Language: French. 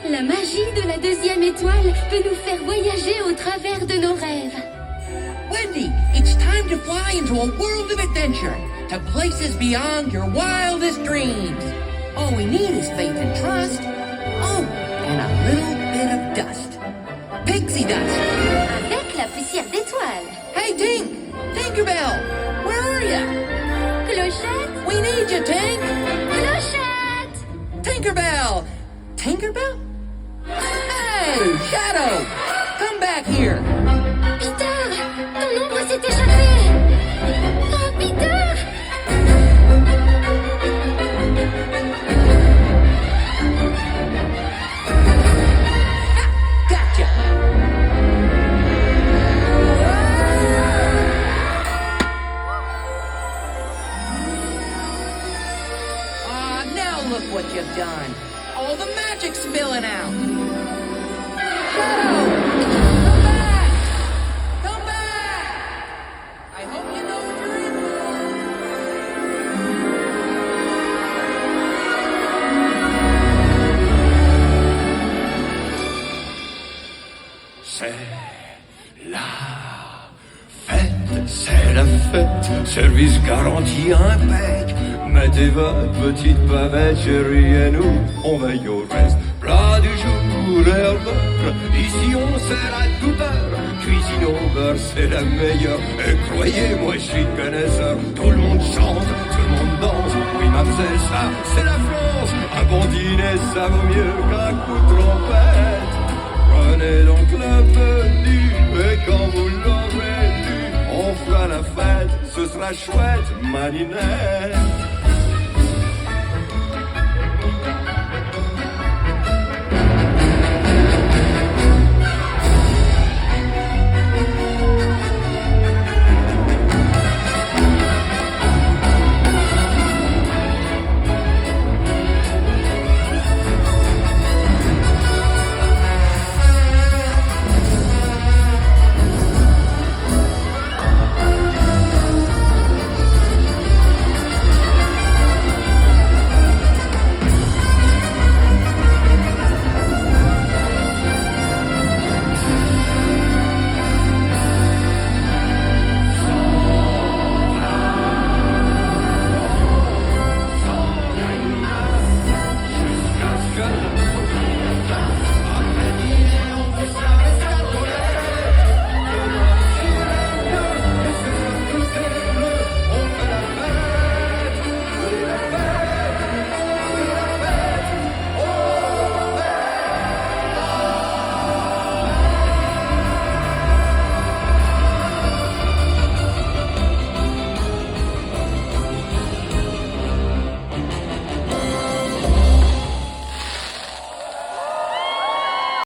La magie de la deuxième étoile peut nous faire voyager au travers de nos rêves. Wendy, it's time to fly into a world of adventure, to places beyond your wildest dreams. All we need is faith and trust. Oh, and a little bit of dust. Pixie dust. Avec la poussière d'étoiles. Hey, Tink! Tinkerbell! Where are ya? Clochette? We need you, Tink! Clochette! Tinkerbell! Tinkerbell? Hey, Shadow! Come back here! Peter! Ton ombre s'est échappée! Oh, Peter! Gotcha! Now look what you've done! All the magic's spilling out! Shadow! Come back! Come back! I hope you know what you're in for. C'est la fête, c'est la fête, service garanti impec. Mettez votre petite bavette, chérie, et nous, on veille au reste. Plat du jour, l'air beurre, ici on sert à toute heure. Cuisine au beurre, c'est la meilleure. Et croyez-moi, je suis connaisseur. Tout le monde chante, tout le monde danse. Oui, mademoiselle, ça, c'est la France. Un bon dîner, ça vaut mieux qu'un coup de trompette. Prenez donc le menu, et quand vous l'aurez lu, on fera la fête, ce sera chouette, marinette.